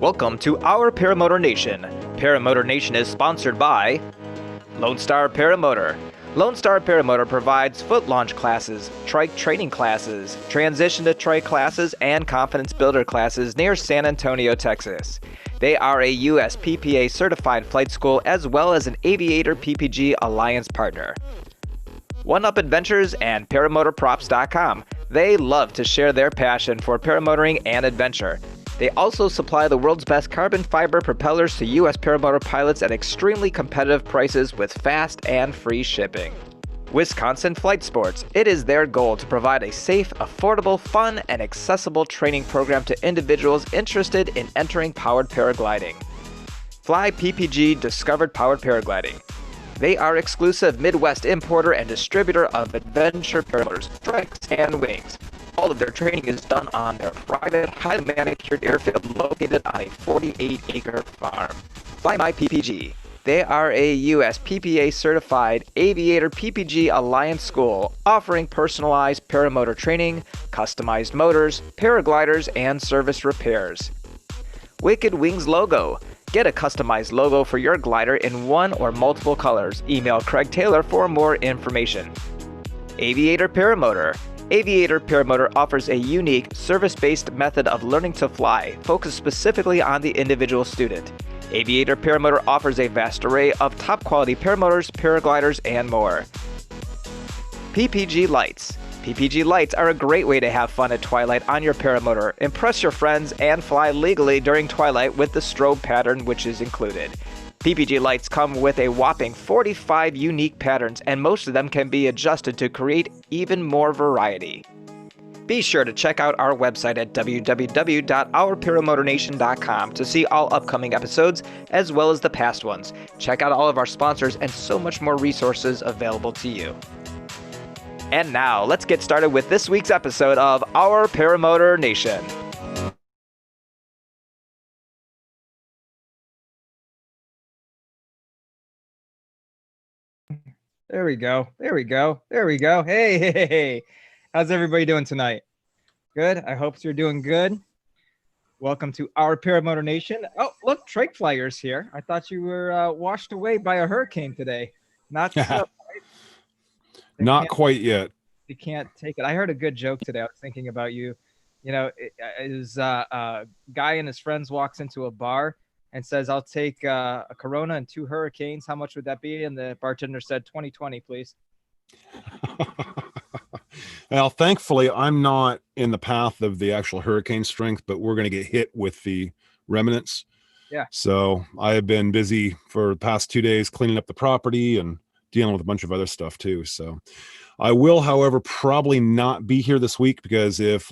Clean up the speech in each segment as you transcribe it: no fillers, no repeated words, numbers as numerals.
Welcome to our Paramotor Nation. Paramotor Nation is sponsored by Lone Star Paramotor. Lone Star Paramotor provides foot launch classes, trike training classes, transition to trike classes, and confidence builder classes near San Antonio, Texas. They are a US PPA certified flight school as well as an Aviator PPG Alliance partner. One Up Adventures and ParamotorProps.com. They love to share their passion for paramotoring and adventure. They also supply the world's best carbon fiber propellers to U.S. paramotor pilots at extremely competitive prices with fast and free shipping. Wisconsin Flight Sports. It is their goal to provide a safe, affordable, fun, and accessible training program to individuals interested in entering powered paragliding. Fly PPG Discovered Powered Paragliding. They are exclusive Midwest importer and distributor of adventure paramotors, trikes, and wings. All of their training is done on their private, highly manicured airfield located on a 48-acre farm. Fly My PPG. They are a US PPA certified Aviator PPG Alliance school offering personalized paramotor training, customized motors, paragliders, and service repairs. Wicked Wings Logo. Get a customized logo for your glider in one or multiple colors. Email Craig Taylor for more information. Aviator Paramotor. Aviator Paramotor offers a unique, service-based method of learning to fly, focused specifically on the individual student. Aviator Paramotor offers a vast array of top-quality paramotors, paragliders, and more. PPG Lights. PPG lights are a great way to have fun at twilight on your paramotor. Impress your friends and fly legally during twilight with the strobe pattern which is included. PPG lights come with a whopping 45 unique patterns, and most of them can be adjusted to create even more variety. Be sure to check out our website at www.ourparamotornation.com to see all upcoming episodes as well as the past ones. Check out all of our sponsors and so much more resources available to you. And now, let's get started with this week's episode of Our Paramotor Nation. There we go. Hey. How's everybody doing tonight? Good? I hope you're doing good. Welcome to Our Paramotor Nation. Oh, look, trike flyers here. I thought you were washed away by a hurricane today. Not so. Right? Not quite yet. You can't take it. I heard a good joke today. I was thinking about you. You know, a guy and his friends walks into a bar and says, "I'll take a Corona and 2 hurricanes. How much would that be?" And the bartender said, "2020, please." Well, thankfully, I'm not in the path of the actual hurricane strength, but we're going to get hit with the remnants. Yeah. So I have been busy for the past 2 days cleaning up the property and dealing with a bunch of other stuff too. So I will, however, probably not be here this week because if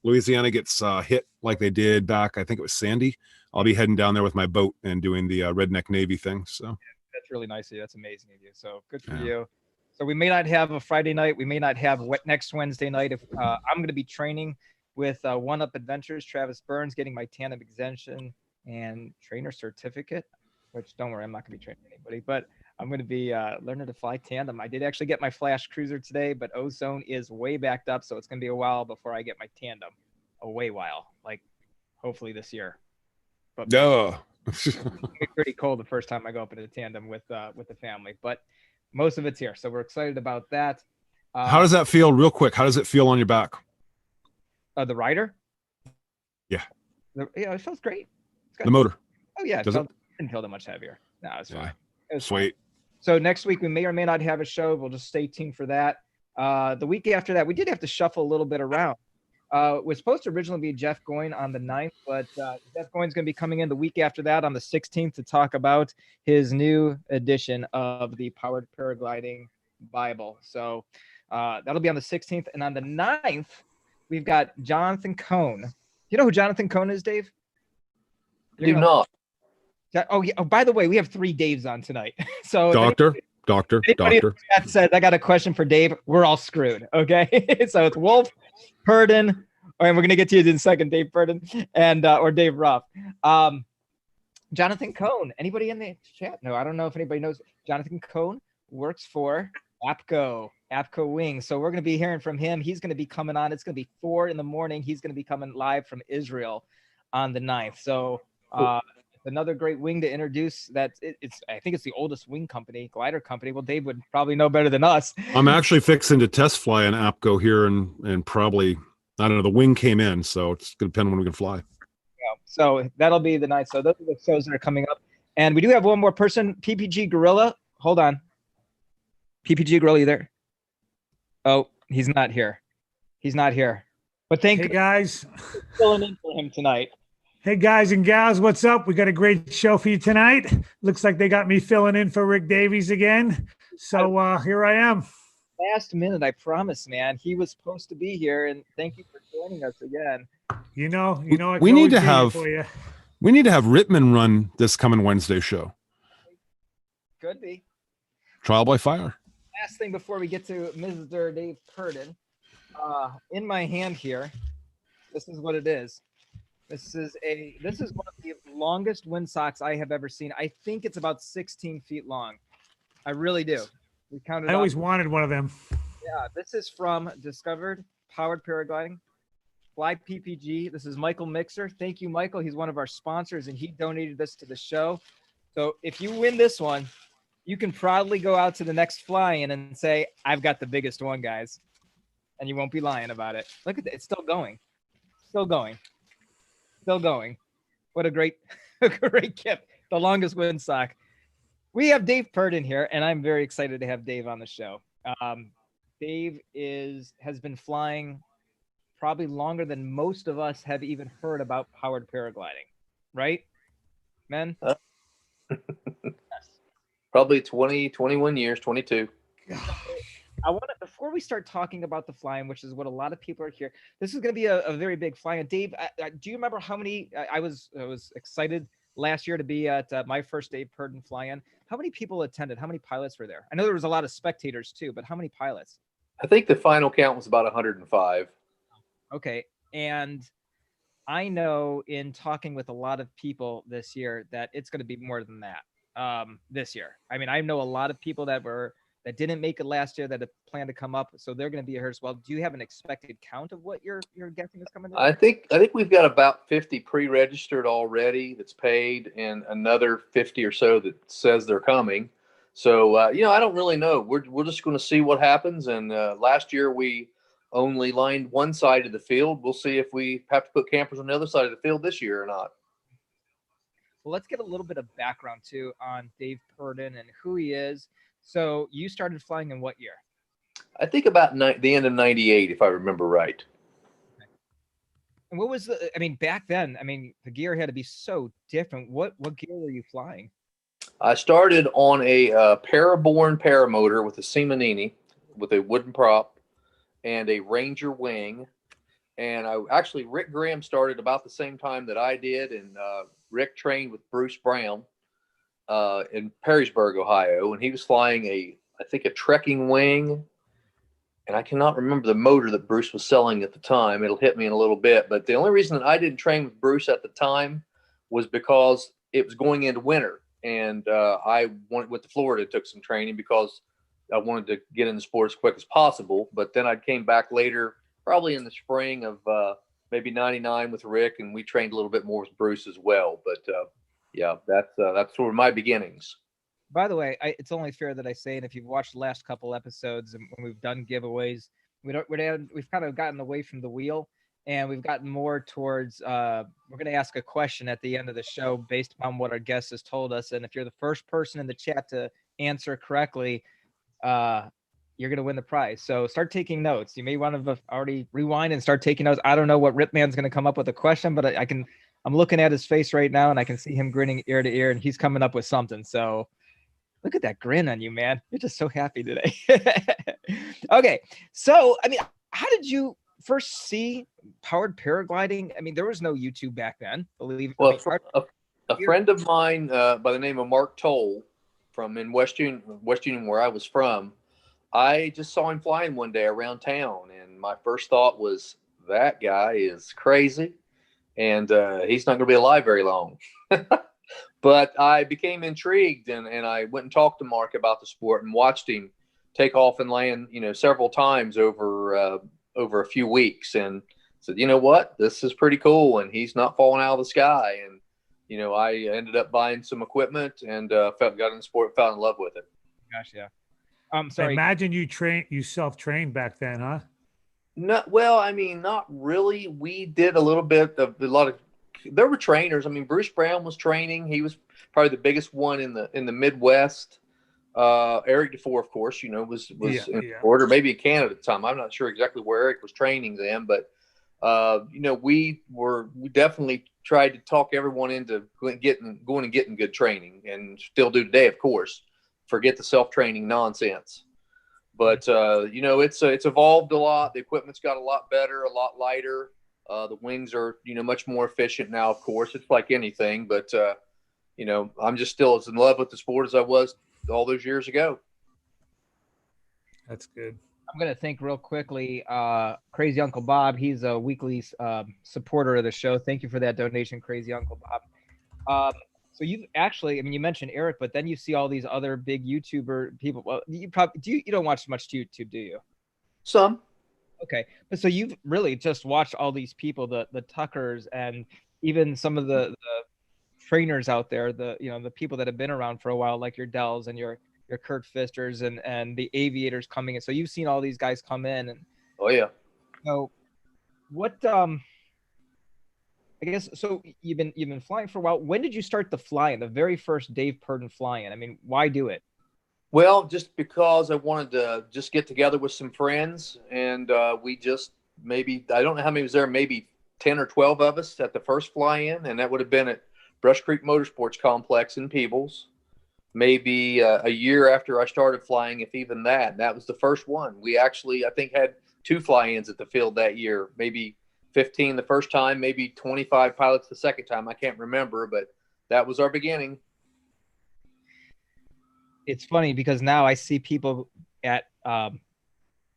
Louisiana gets hit like they did back, I think it was Sandy, I'll be heading down there with my boat and doing the Redneck Navy thing. So that's really nice of you. That's amazing of you. So good for you. So we may not have a Friday night. We may not have next Wednesday night. If I'm going to be training with One Up Adventures, Travis Burns, getting my tandem exemption and trainer certificate, which don't worry, I'm not going to be training anybody, but I'm going to be learning to fly tandem. I did actually get my Flash Cruiser today, but Ozone is way backed up. So it's going to be a while before I get my tandem. A way while, like hopefully this year. But it's pretty cold the first time I go up in a tandem with the family, but most of it's here. So we're excited about that. How does that feel real quick? How does it feel on your back? The rider? Yeah. It feels great. The motor. Oh yeah. It didn't feel that much heavier. No, it's fine. It was sweet. Fine. So next week we may or may not have a show. We'll just stay tuned for that. The week after that, we did have to shuffle a little bit around. Was supposed to originally be Jeff Goyne on the 9th, but Jeff Goyne's going to be coming in the week after that on the 16th to talk about his new edition of the Powered Paragliding Bible. So that'll be on the 16th. And on the 9th, we've got Jonathan Cohn. You know who Jonathan Cohn is, Dave? Do not. Oh, yeah. Oh, by the way, we have 3 Daves on tonight. So Doctor. That said, I got a question for Dave. We're all screwed. Okay. So it's Wolf, Purdin, and we're going to get to you in a second, Dave Purdin and or Dave Ruff. Jonathan Cohn. Anybody in the chat? No, I don't know if anybody knows. Jonathan Cohn works for APCO Wings. So we're going to be hearing from him. He's going to be coming on. It's going to be 4 a.m. He's going to be coming live from Israel. on the 9th. So another great wing to introduce. I think it's the oldest wing company, glider company. Well, Dave would probably know better than us. I'm actually fixing to test fly an APCO here and probably, I don't know, the wing came in, so it's going to depend on when we can fly. Yeah, so that'll be the 9th. So those are the shows that are coming up. And we do have one more person, PPG Gorilla. Hold on. PPG Gorilla, you there? Oh, he's not here. He's not here. But thank Hey guys. for filling in for him tonight. Hey guys and gals, what's up? We got a great show for you tonight. Looks like they got me filling in for Rick Davies again. So here I am. Last minute, I promise, man. He was supposed to be here, and thank you for joining us again. You know, I We can need always to be here have- for you. We need to have Rittman run this coming Wednesday show. Could be. Trial by fire. Last thing before we get to Mr. Dave Purdin. In my hand here, this is what it is. This is one of the longest windsocks I have ever seen. I think it's about 16 feet long. I really do. We counted. I always wanted one of them. Yeah, this is from Discovered Powered Paragliding. Fly PPG. This is Michael Mixer. Thank you, Michael. He's one of our sponsors, and he donated this to the show. So if you win this one, you can proudly go out to the next fly-in and say, "I've got the biggest one, guys," and you won't be lying about it. Look at it; it's still going, still going, still going. What a great, gift! The longest windsock. We have Dave Purdin here, and I'm very excited to have Dave on the show. Dave has been flying probably longer than most of us have even heard about powered paragliding, right, men? Probably 20, 21 years, 22. I want to, before we start talking about the flying, which is what a lot of people are here, this is going to be a very big flying. Dave, do you remember how many, I was excited last year to be at my first Dave Purdin fly-in. How many people attended? How many pilots were there? I know there was a lot of spectators too, but how many pilots? I think the final count was about 105. Okay. And I know in talking with a lot of people this year that it's going to be more than that this year. I mean, I know a lot of people that didn't make it last year that have planned to come up, so they're going to be here as well. Do you have an expected count of what you're guessing is coming? I think we've got about 50 pre-registered already that's paid, and another 50 or so that says they're coming. So I don't really know. We're just going to see what happens. And last year we only lined one side of the field. We'll see if we have to put campers on the other side of the field this year or not. Well, let's get a little bit of background too on Dave Purdin and who he is. So you started flying in what year? I think about the end of '98, if I remember right. Okay. And what was back then, the gear had to be so different. What gear were you flying? I started on a Paraborn paramotor with a Simonini with a wooden prop and a Ranger wing. And Rick Graham started about the same time that I did. And Rick trained with Bruce Brown in Perrysburg, Ohio. And he was flying I think a trekking wing. And I cannot remember the motor that Bruce was selling at the time. It'll hit me in a little bit. But the only reason that I didn't train with Bruce at the time was because it was going into winter. And I went to Florida, took some training because I wanted to get in the sport as quick as possible. But then I came back later, probably in the spring of maybe '99 with Rick, and we trained a little bit more with Bruce as well. But that's sort of my beginnings. By the way, it's only fair that I say, and if you've watched the last couple episodes and when we've done giveaways, we've kind of gotten away from the wheel. And we've gotten more towards, we're going to ask a question at the end of the show based on what our guest has told us. And if you're the first person in the chat to answer correctly, you're going to win the prize. So start taking notes. You may want to already rewind and start taking notes. I don't know what Ripman's going to come up with a question, but I'm looking at his face right now and I can see him grinning ear to ear and he's coming up with something. So look at that grin on you, man. You're just so happy today. Okay. So, how did you first see powered paragliding? There was no YouTube back then, Well, a friend of mine by the name of Mark Toll in West Union, where I was from, I just saw him flying one day around town, and my first thought was, that guy is crazy, and he's not going to be alive very long. But I became intrigued, and I went and talked to Mark about the sport and watched him take off and land, several times over a few weeks. And said, you know what, this is pretty cool, and he's not falling out of the sky. And I ended up buying some equipment and got in the sport, fell in love with it. Gosh, yeah. I Sorry. imagine you self-trained back then, huh? No, well, I mean, not really. We did a lot of. There were trainers. I mean, Bruce Brown was training. He was probably the biggest one in the Midwest. Eric DeFore, of course, was in Florida, or maybe in Canada at the time. I'm not sure exactly where Eric was training then, but we definitely tried to talk everyone into going and getting good training, and still do today, of course. Forget the self-training nonsense. But it's evolved a lot. The equipment's got a lot better, a lot lighter. The wings are much more efficient now. Of course, it's like anything, but I'm just still as in love with the sport as I was all those years ago. That's good. I'm going to think real quickly. Crazy Uncle Bob, he's a weekly supporter of the show. Thank you for that donation, Crazy Uncle Bob. So you've actually, I mean, you mentioned Eric, but then you see all these other big YouTuber people. Well, you don't watch much YouTube, do you? Some. Okay. But so you've really just watched all these people, the Tuckers, and even some of the trainers out there, the people that have been around for a while, like your Dells and your Kurt Fisters and the Aviators coming in. So you've seen all these guys come in, and oh yeah. So what I guess so. You've been flying for a while. When did you start the flying? The very first Dave Purdin flying. I mean, why do it? Well, just because I wanted to just get together with some friends, and we just maybe I don't know how many was there, maybe 10 or 12 of us at the first fly-in, and that would have been at Brush Creek Motorsports Complex in Peebles. Maybe a year after I started flying, if even that. That was the first one. We actually, I think, had 2 fly-ins at the field that year. Maybe 15 the first time, maybe 25 pilots the second time. I can't remember, but that was our beginning. It's funny because now I see people at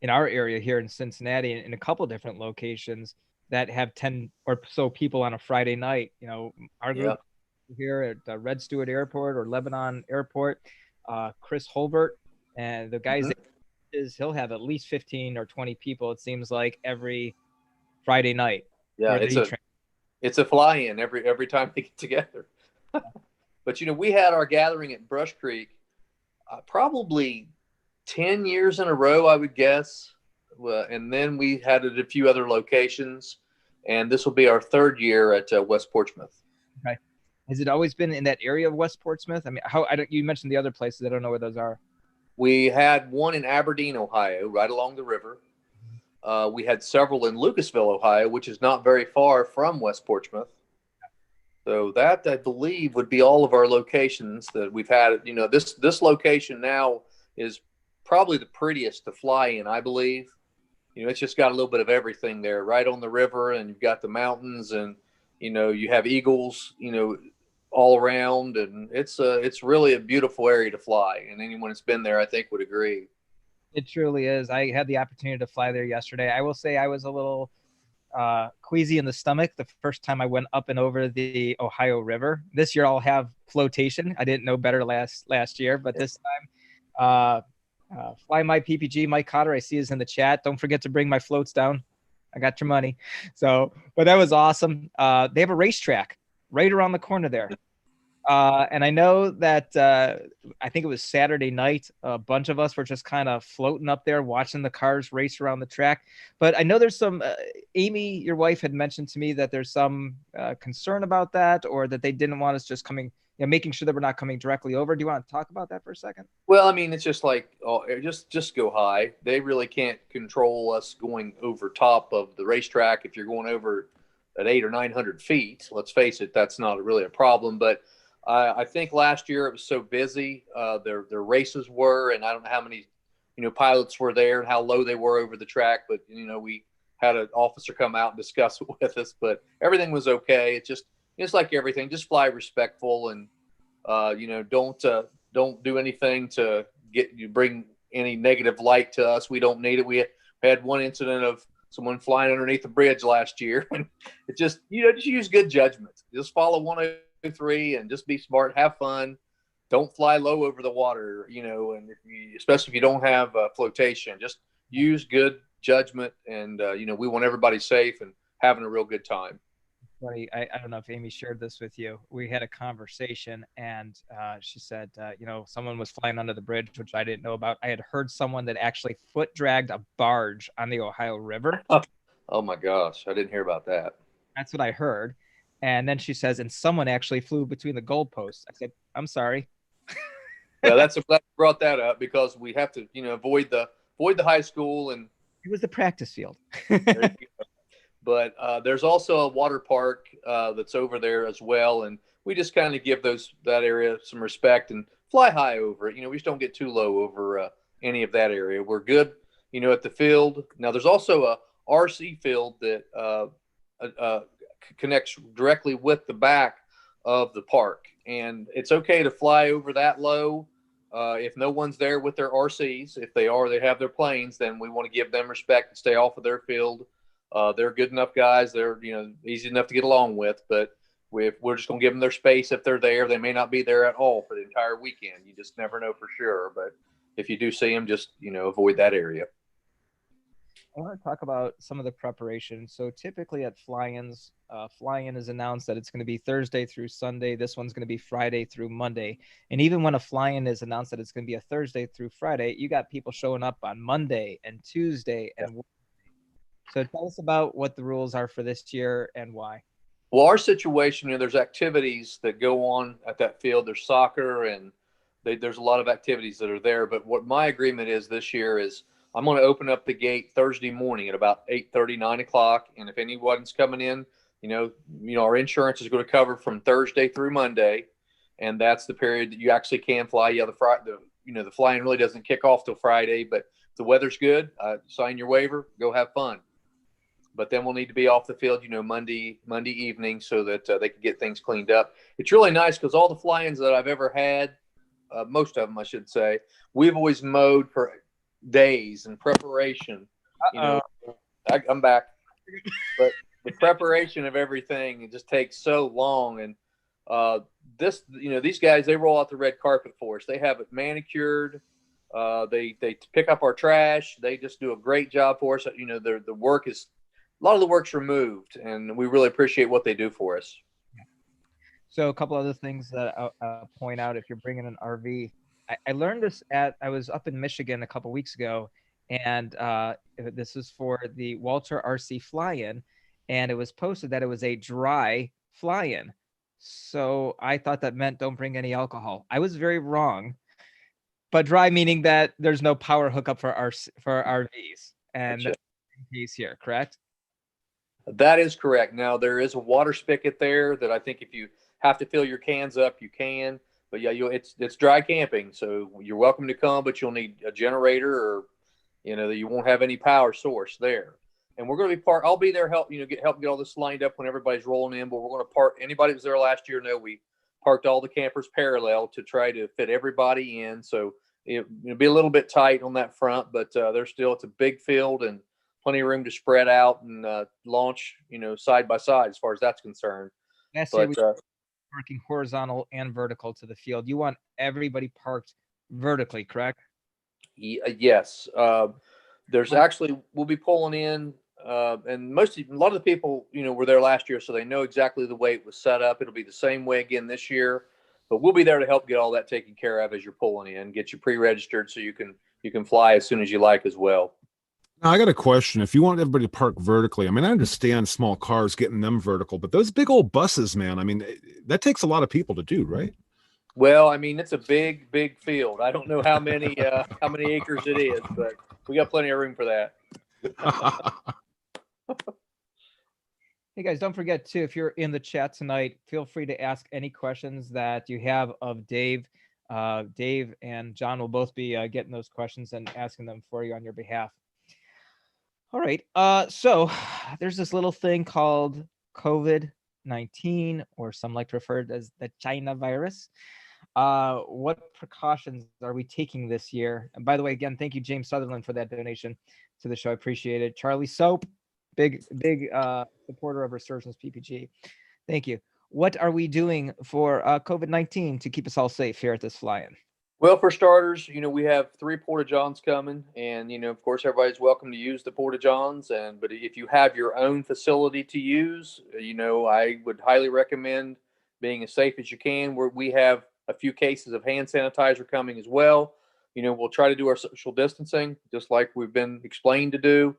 in our area here in Cincinnati in a couple different locations that have 10 or so people on a Friday night. Our group here at Red Stewart Airport or Lebanon Airport, Chris Holbert, and the guys he'll have at least 15 or 20 people, it seems like, every Friday night. Yeah, it's a fly-in every time they get together. But we had our gathering at Brush Creek probably 10 years in a row, I would guess. And then we had it at a few other locations, and this will be our 3rd year at West Portsmouth. Okay. Has it always been in that area of West Portsmouth? I mean, you mentioned the other places. I don't know where those are. We had one in Aberdeen, Ohio, right along the river. We had several in Lucasville, Ohio, which is not very far from West Portsmouth. So that, I believe, would be all of our locations that we've had. This location now is probably the prettiest to fly in, I believe. It's just got a little bit of everything there, right on the river, and you've got the mountains, and you have eagles, all around, and it's really a beautiful area to fly. And anyone that's been there, I think, would agree. It truly is. I had the opportunity to fly there yesterday. I will say I was a little queasy in the stomach the first time I went up and over the Ohio River. This year I'll have flotation. I didn't know better last year, but this time, fly my PPG, Mike Cotter, I see is in the chat. Don't forget to bring my floats down. I got your money. So, but that was awesome. They have a racetrack right around the corner there. And I know that I think it was Saturday night. A bunch of us were just kind of floating up there watching the cars race around the track. But I know there's some, Amy, your wife, had mentioned to me that there's some concern about that, or that they didn't want us just coming, making sure that we're not coming directly over. Do you want to talk about that for a second? Well, I mean, it's just like, just go high. They really can't control us going over top of the racetrack. If you're going over at 800 or 900 feet, let's face it, that's not really a problem. But I think last year it was so busy. Their races were, and I don't know how many, pilots were there and how low they were over the track. But we had an officer come out and discuss it with us. But everything was okay. It's like everything. Just fly respectful, and don't do anything to bring any negative light to us. We don't need it. We had one incident of someone flying underneath the bridge last year, and it just just use good judgment. Just follow 103 and just be smart, have fun. Don't fly low over the water, and especially if you don't have flotation, just use good judgment. And we want everybody safe and having a real good time. Funny, I don't know if Amy shared this with you. We had a conversation, and she said, someone was flying under the bridge, which I didn't know about. I had heard someone that actually foot dragged a barge on the Ohio River. Oh my gosh, I didn't hear about that. That's what I heard. And then she says, and someone actually flew between the goalposts. I said, I'm sorry. Yeah, that's brought that up because we have to, avoid the high school, and It was the practice field. but there's also a water park that's over there as well, and we just kind of give that area some respect and fly high over it. We just don't get too low over any of that area. We're good, at the field. Now there's also a RC field that connects directly with the back of the park, and it's okay to fly over that low. If no one's there with their RCs, if they have their planes, then we want to give them respect and stay off of their field. They're good enough guys. They're, easy enough to get along with, but we're just going to give them their space. If they're there, they may not be there at all for the entire weekend. You just never know for sure. But if you do see them, just, avoid that area. I want to talk about some of the preparation. So typically at fly-ins, fly-in is announced that it's going to be Thursday through Sunday. This one's going to be Friday through Monday. And even when a fly-in is announced that it's going to be a Thursday through Friday, you got people showing up on Monday and Tuesday and Wednesday. So tell us about what the rules are for this year and why. Well, our situation, there's activities that go on at that field. There's soccer, and there's a lot of activities that are there. But what my agreement is this year is I'm going to open up the gate Thursday morning at about 8:30, 9 o'clock. And if anyone's coming in, our insurance is going to cover from Thursday through Monday. And that's the period that you actually can fly. Yeah, the flying really doesn't kick off till Friday, but if the weather's good, sign your waiver, go have fun. But then we'll need to be off the field, Monday evening, so that they can get things cleaned up. It's really nice because all the fly-ins that I've ever had, most of them, I should say, we've always mowed for days in preparation. I'm back, but the preparation of everything, it just takes so long. And these guys, they roll out the red carpet for us. They have it manicured. They pick up our trash. They just do a great job for us. The work is. A lot of the work's removed, and we really appreciate what they do for us. So a couple other things that I'll point out if you're bringing an RV. I learned this I was up in Michigan a couple weeks ago, and this was for the Walter RC fly-in, and it was posted that it was a dry fly-in. So I thought that meant don't bring any alcohol. I was very wrong, but dry meaning that there's no power hookup for RVs, and that's the case here, correct? That is correct. Now, there is a water spigot there that I think if you have to fill your cans up, you can. But yeah, it's dry camping, so you're welcome to come, but you'll need a generator, or you won't have any power source there. And we're going to be I'll be there help get all this lined up when everybody's rolling in. But we're going to park. Anybody that was there last year know we parked all the campers parallel to try to fit everybody in. So it'll be a little bit tight on that front, but it's a big field and plenty of room to spread out and launch, side by side as far as that's concerned. Parking horizontal and vertical to the field. You want everybody parked vertically, correct? Yes. We'll be pulling in, and a lot of the people, were there last year, so they know exactly the way it was set up. It'll be the same way again this year, but we'll be there to help get all that taken care of as you're pulling in, get you pre-registered so you can fly as soon as you like as well. Now, I got a question. If you want everybody to park vertically, I understand small cars getting them vertical, but those big old buses, man, that takes a lot of people to do, right? Well, it's a big, big field. I don't know how many acres it is, but we got plenty of room for that. Hey guys, don't forget too, if you're in the chat tonight, feel free to ask any questions that you have of Dave. Dave and John will both be getting those questions and asking them for you on your behalf. All right. So there's this little thing called COVID-19, or some like to refer to as the China virus. What precautions are we taking this year? And by the way, again, thank you, James Sutherland, for that donation to the show. I appreciate it. Charlie Soap, big supporter of Resurgence PPG. Thank you. What are we doing for COVID-19 to keep us all safe here at this fly-in? Well, for starters, we have 3 porta johns coming, and of course, everybody's welcome to use the porta johns. But if you have your own facility to use, I would highly recommend being as safe as you can. Where we have a few cases of hand sanitizer coming as well. We'll try to do our social distancing just like we've been explained to do.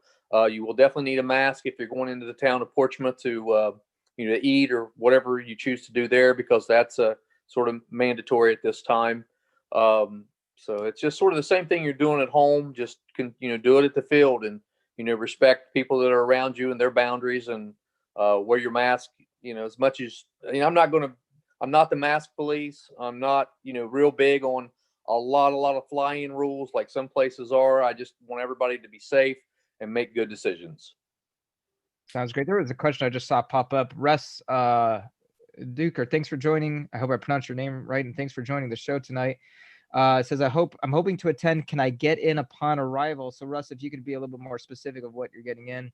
You will definitely need a mask if you're going into the town of Portsmouth to eat or whatever you choose to do there, because that's sort of mandatory at this time. So it's just sort of the same thing you're doing at home. Just do it at the field, and respect people that are around you and their boundaries, and wear your mask. As much as I'm not the mask police. I'm not real big on a lot of fly-in rules like some places are. I just want everybody to be safe and make good decisions. Sounds great. There was a question I just saw pop up. Russ Duker, thanks for joining. I hope I pronounced your name right, and thanks for joining the show tonight. It says, I'm hoping to attend. Can I get in upon arrival? So Russ, if you could be a little bit more specific of what you're getting in.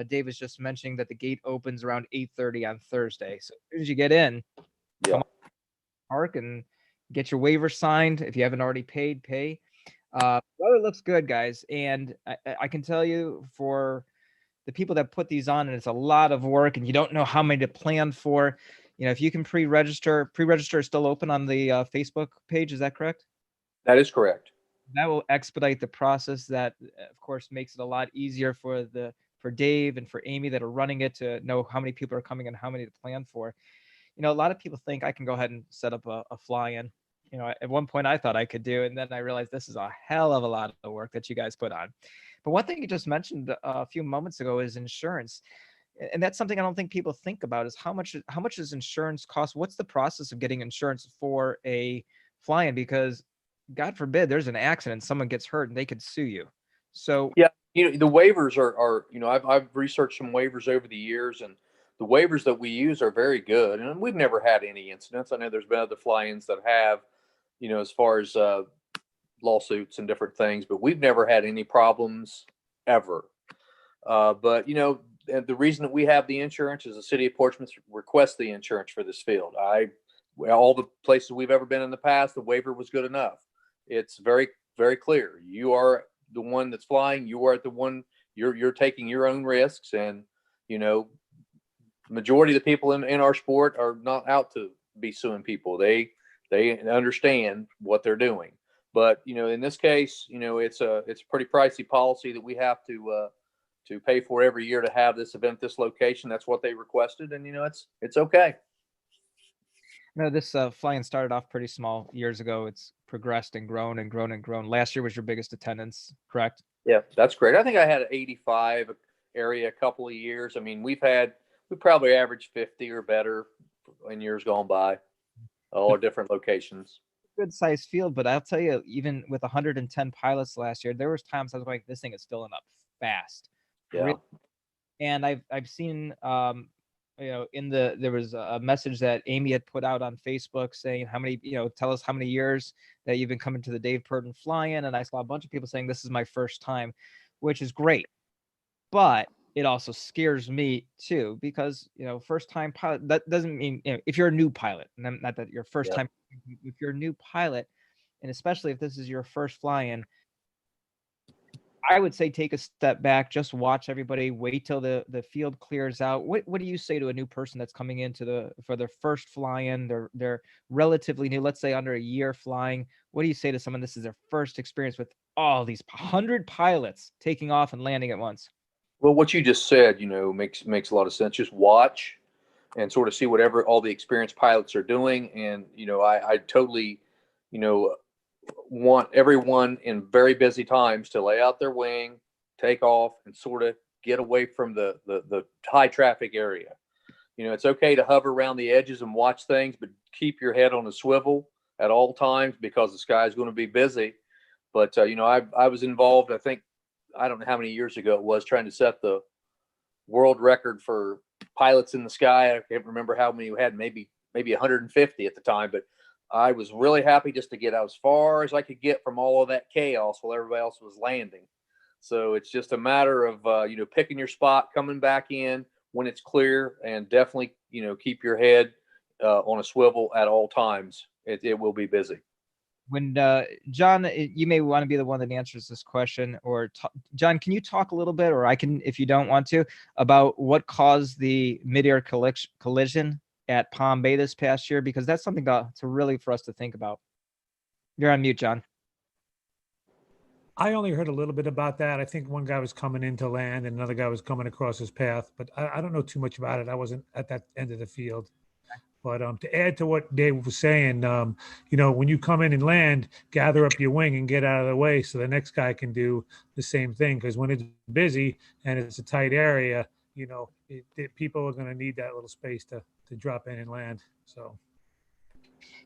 Dave was just mentioning that the gate opens around 8:30 on Thursday. So as soon as you get in, come on, park and get your waiver signed. If you haven't already paid, pay. Weather looks good, guys. And I can tell you, for the people that put these on, and it's a lot of work, and you don't know how many to plan for. If you can pre-register is still open on the Facebook page. Is that correct? That is correct. That will expedite the process. That, of course, makes it a lot easier for Dave and for Amy that are running it to know how many people are coming and how many to plan for. A lot of people think I can go ahead and set up a fly-in. At one point I thought I could do, and then I realized this is a hell of a lot of work that you guys put on. But one thing you just mentioned a few moments ago is insurance. And that's something I don't think people think about, is how much does insurance cost? What's the process of getting insurance for a fly-in? Because God forbid there's an accident, someone gets hurt, and they could sue you. So yeah, the waivers are I've researched some waivers over the years, and the waivers that we use are very good, and we've never had any incidents. I know there's been other fly-ins that have, as far as lawsuits and different things, but we've never had any problems ever. But the reason that we have the insurance is the city of Portsmouth requests the insurance for this field. All the places we've ever been in the past, the waiver was good enough. It's very, very clear. You are the one that's flying. You are the one. You're taking your own risks, and majority of the people in our sport are not out to be suing people. They understand what they're doing. But in this case, it's a pretty pricey policy that we have to pay for every year to have this event, this location. That's what they requested, and it's okay. This fly-in started off pretty small years ago. It's progressed and grown and grown and grown. Last year was your biggest attendance, correct? Yeah, that's great. I think I had an 85 area a couple of years. I mean, we probably averaged 50 or better in years gone by, all our different locations. Good sized field, but I'll tell you, even with 110 pilots last year, there was times I was like, this thing is filling up fast. Yeah. Really. And I've seen there was a message that Amy had put out on Facebook saying how many, tell us how many years that you've been coming to the Dave Purdin fly-in. And I saw a bunch of people saying this is my first time, which is great. But it also scares me too, because, first time pilot, that doesn't mean, if you're a new pilot, and not that you're first time, if you're a new pilot, and especially if this is your first fly-in, I would say take a step back, just watch everybody, wait till the field clears out. What do you say to a new person that's coming into for their first fly-in? They're relatively new, let's say under a year flying. What do you say to someone this is their first experience with all these 100 pilots taking off and landing at once? Well, what you just said, makes a lot of sense. Just watch and sort of see whatever all the experienced pilots are doing. And, I totally, want everyone in very busy times to lay out their wing, take off, and sort of get away from the high traffic area. It's okay to hover around the edges and watch things, but keep your head on a swivel at all times, because the sky is going to be busy. But, I was involved, I don't know how many years ago it was, trying to set the world record for pilots in the sky. I can't remember how many we had, maybe 150 at the time, but I was really happy just to get out as far as I could get from all of that chaos while everybody else was landing. So it's just a matter of, picking your spot, coming back in when it's clear, and definitely, keep your head on a swivel at all times. It will be busy. when John, you may want to be the one that answers this question, or John, can you talk a little bit, or I can, if you don't want to, about what caused the mid-air collision at Palm Bay this past year? Because that's something to really for us to think about. You're on mute, John. I only heard a little bit about that. I think one guy was coming into land and another guy was coming across his path, but I don't know too much about it. I wasn't at that end of the field. But to add to what Dave was saying, when you come in and land, gather up your wing and get out of the way so the next guy can do the same thing. Because when it's busy and it's a tight area, people are going to need that little space to drop in and land. So.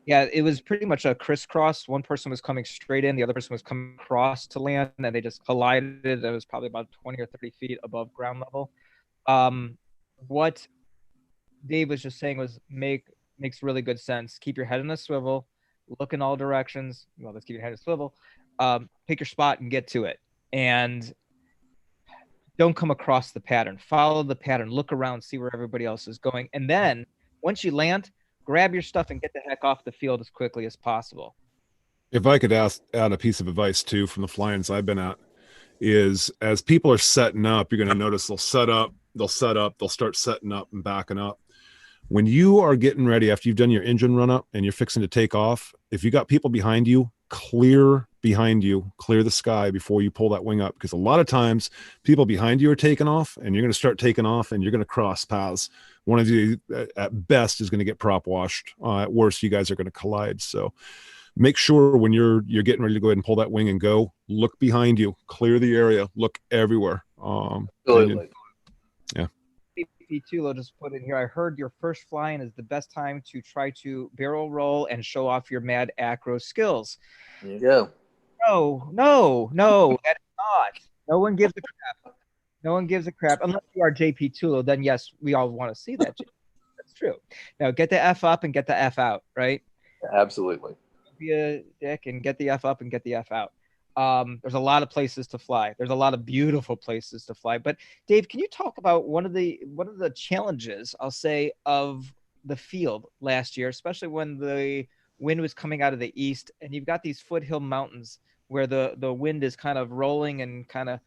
Yeah, it was pretty much a crisscross. One person was coming straight in, the other person was coming across to land, and they just collided. It was probably about 20 or 30 feet above ground level. What Dave was just saying was makes really good sense. Keep your head in a swivel, look in all directions. Well, let's keep your head in a swivel. Pick your spot and get to it. And don't come across the pattern. Follow the pattern. Look around, see where everybody else is going. And then once you land, grab your stuff and get the heck off the field as quickly as possible. If I could add a piece of advice too from the fly-ins I've been at, is as people are setting up, you're going to notice they'll set up, they'll start setting up and backing up. When you are getting ready, after you've done your engine run up and you're fixing to take off, if you got people behind you, clear behind you, clear the sky before you pull that wing up. Because a lot of times people behind you are taking off and you're going to start taking off and you're going to cross paths. One of you at best is going to get prop washed. At worst, you guys are going to collide. So make sure when you're getting ready to go ahead and pull that wing and go, look behind you, clear the area, look everywhere. Absolutely. Yeah. Tulo just put in here, I heard your first fly-in is the best time to try to barrel roll and show off your mad acro skills. There you go. No, that is not. No one gives a crap. No one gives a crap unless you are JP Tulo. Then yes, we all want to see that. That's true. Now get the F up and get the F out, right? Absolutely. Be a dick and get the F up and get the F out. There's a lot of places to fly. There's a lot of beautiful places to fly. But Dave, can you talk about one of the challenges, I'll say, of the field last year, especially when the wind was coming out of the east and you've got these foothill mountains where the wind is kind of rolling and kind of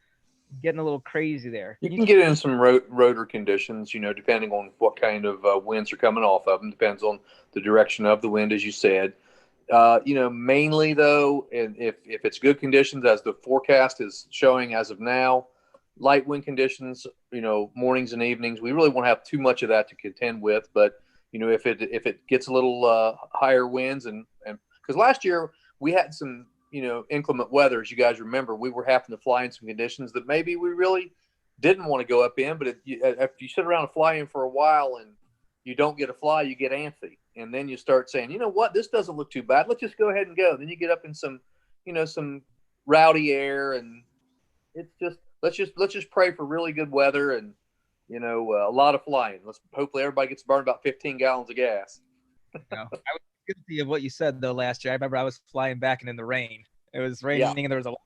getting a little crazy there. You can get in some rotor conditions, depending on what kind of winds are coming off of them. Depends on the direction of the wind, as you said. Mainly though, and if it's good conditions as the forecast is showing as of now, light wind conditions, mornings and evenings, we really won't have too much of that to contend with. But, if it gets a little higher winds and because last year we had some, inclement weather, as you guys remember, we were having to fly in some conditions that maybe we really didn't want to go up in. But if you sit around and fly in for a while and you don't get a fly, you get antsy. And then you start saying, you know what, this doesn't look too bad. Let's just go ahead and go. Then you get up in some, some rowdy air, and it's just let's just pray for really good weather and a lot of flying. Hopefully everybody gets burned about 15 gallons of gas. I was guilty of what you said though last year. I remember I was flying back and in the rain. It was raining and there was a lot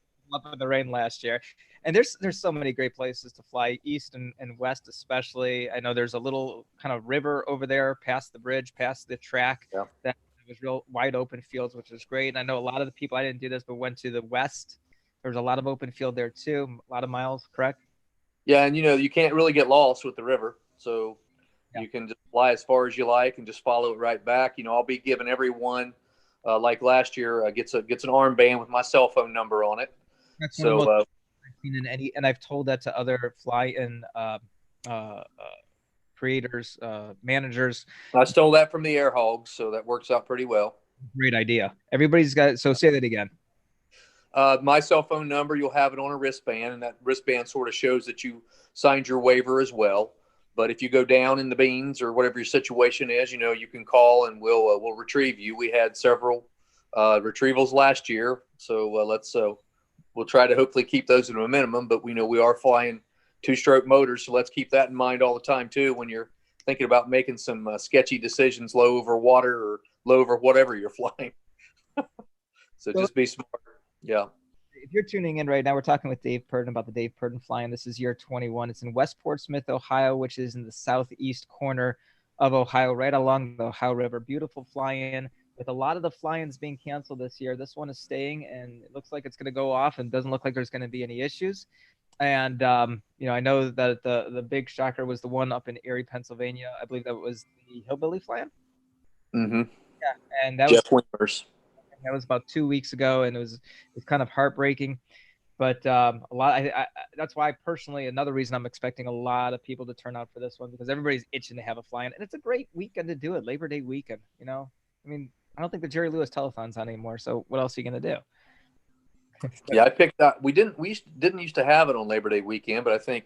of the rain last year. And there's so many great places to fly, east and west especially. I know there's a little kind of river over there past the bridge, past the track. Yeah. That was real wide open fields, which is great. And I know a lot of the people, I didn't do this, but went to the west. There was a lot of open field there too, a lot of miles, correct? Yeah, and you can't really get lost with the river. So you can just fly as far as you like and just follow it right back. I'll be giving everyone, like last year, gets an armband with my cell phone number on it. That's so and I've told that to other fly-in creators, managers. I stole that from the air hogs, so that works out pretty well. Great idea. Everybody's got it. So say that again. My cell phone number, you'll have it on a wristband, and that wristband sort of shows that you signed your waiver as well. But if you go down in the beans or whatever your situation is, you can call and we'll retrieve you. We had several retrievals last year, so we'll try to hopefully keep those at a minimum. But we know we are flying 2-stroke motors, so let's keep that in mind all the time too when you're thinking about making some sketchy decisions low over water or low over whatever you're flying. So just be smart. Yeah. If you're tuning in right now, we're talking with Dave Purdin about the Dave Purdin fly-in. This is year 21. It's in West Portsmouth, Ohio, which is in the southeast corner of Ohio, right along the Ohio River. Beautiful fly-in with a lot of the fly-ins being canceled this year, this one is staying, and it looks like it's going to go off, and doesn't look like there's going to be any issues. And I know that the big shocker was the one up in Erie, Pennsylvania. I believe that was the Hillbilly Fly-In. Mm-hmm. Yeah, and that Jeff Winters. That was about 2 weeks ago, and it was kind of heartbreaking. But a lot. That's why personally, another reason I'm expecting a lot of people to turn out for this one, because everybody's itching to have a fly-in, and it's a great weekend to do it. Labor Day weekend. I mean, I don't think the Jerry Lewis telethon's on anymore. So what else are you gonna do? Yeah, I picked that. We didn't used to have it on Labor Day weekend, but I think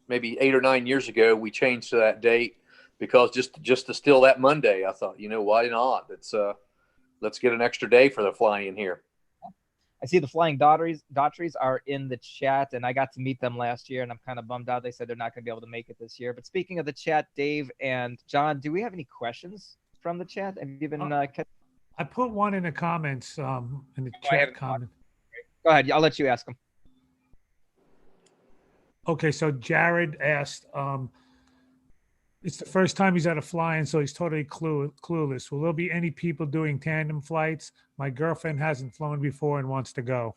maybe 8 or 9 years ago we changed to that date because just to steal that Monday, I thought, why not? Let's get an extra day for the fly-in here. I see the Flying Daughtries are in the chat, and I got to meet them last year, and I'm kind of bummed out. They said they're not going to be able to make it this year. But speaking of the chat, Dave and John, do we have any questions from the chat? Have you been? I put one in the comments, in the chat comment. Go ahead. I'll let you ask them. Okay, so Jared asked, it's the first time he's at a fly-in, so he's totally clueless. Will there be any people doing tandem flights? My girlfriend hasn't flown before and wants to go.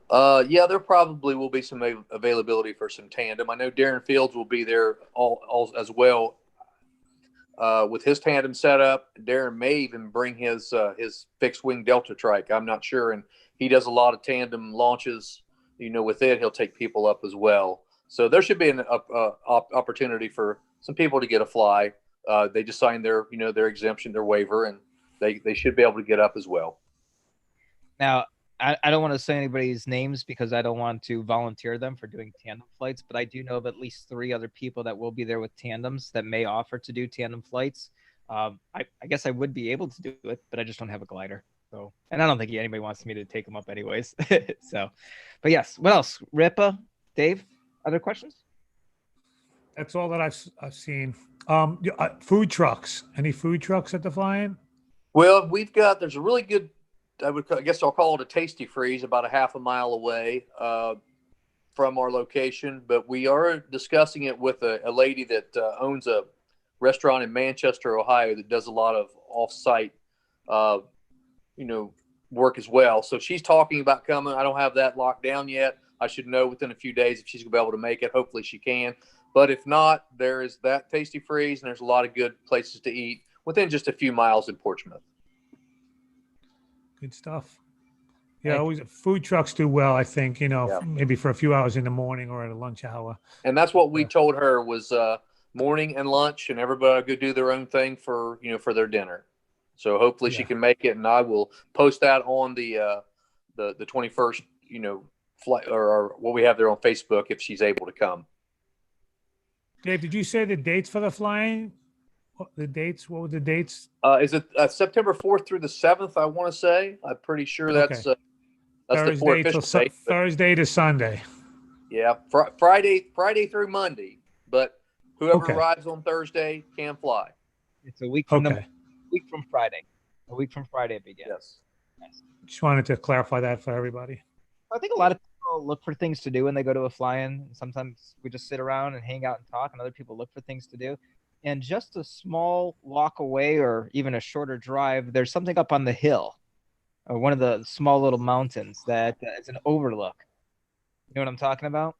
Yeah, there probably will be some availability for some tandem. I know Darren Fields will be there all as well with his tandem setup. Darren may even bring his fixed wing Delta trike. I'm not sure, and he does a lot of tandem launches. With it, he'll take people up as well. So there should be an opportunity for some people to get a fly. They just signed their exemption, their waiver, and they should be able to get up as well. Now, I don't want to say anybody's names because I don't want to volunteer them for doing tandem flights, but I do know of at least 3 other people that will be there with tandems that may offer to do tandem flights. I guess I would be able to do it, but I just don't have a glider. So, and I don't think anybody wants me to take them up anyways. So, but yes, what else? Ripa, Dave, other questions? That's all that I've seen. Food trucks. Any food trucks at the fly-in? Well, there's a really good, I guess I'll call it a Tasty Freeze, about a half a mile away from our location. But we are discussing it with a lady that owns a restaurant in Manchester, Ohio, that does a lot of off-site, work as well. So she's talking about coming. I don't have that locked down yet. I should know within a few days if she's going to be able to make it. Hopefully she can. But if not, there is that Tasty Freeze, and there's a lot of good places to eat within just a few miles in Portsmouth. Good stuff. Yeah, always food trucks do well, I think, maybe for a few hours in the morning or at a lunch hour. And that's what we told her was morning and lunch, and everybody go do their own thing for their dinner. So hopefully she can make it, and I will post that on the 21st, flight or what we have there on Facebook if she's able to come. Dave, did you say the dates for the flying? The dates? What were the dates? Is it September 4th through the 7th? I want to say. I'm pretty sure that's Thursday the 4 official date. Thursday to Sunday. Yeah, Friday through Monday. But whoever arrives on Thursday can fly. It's a week from Friday. A week from Friday it begins. Yes. Just wanted to clarify that for everybody. I think a lot of people look for things to do when they go to a fly-in. Sometimes we just sit around and hang out and talk, and other people look for things to do. And just a small walk away or even a shorter drive, there's something up on the hill, or one of the small little mountains that is an overlook. You know what I'm talking about?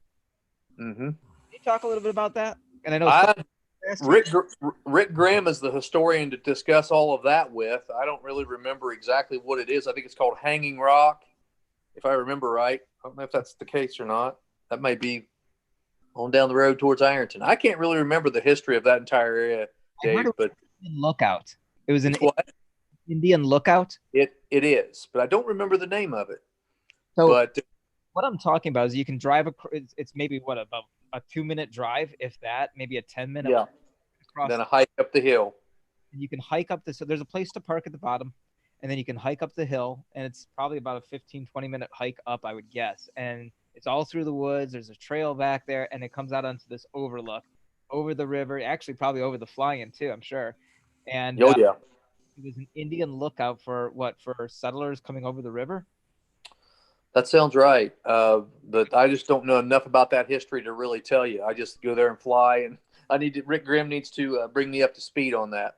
Mm-hmm. Can you talk a little bit about that? And I know Rick Graham is the historian to discuss all of that with. I don't really remember exactly what it is. I think it's called Hanging Rock, if I remember right. I don't know if that's the case or not. That may be on down the road towards Ironton. I can't really remember the history of that entire area, Dave. But Indian Lookout. It was an Indian Lookout. It is, but I don't remember the name of it. So but what I'm talking about is you can drive it's maybe about a 2-minute drive, if that, maybe a 10-minute. Yeah. Then a hike up the hill. And you can hike up so there's a place to park at the bottom, and then you can hike up the hill, and it's probably about a 15-20-minute hike up, I would guess. And it's all through the woods. There's a trail back there, and it comes out onto this overlook over the river, actually probably over the fly-in too, I'm sure. And yeah. It was an Indian lookout for settlers coming over the river. That sounds right. But I just don't know enough about that history to really tell you. I just go there and fly, and Rick Grimm needs to bring me up to speed on that.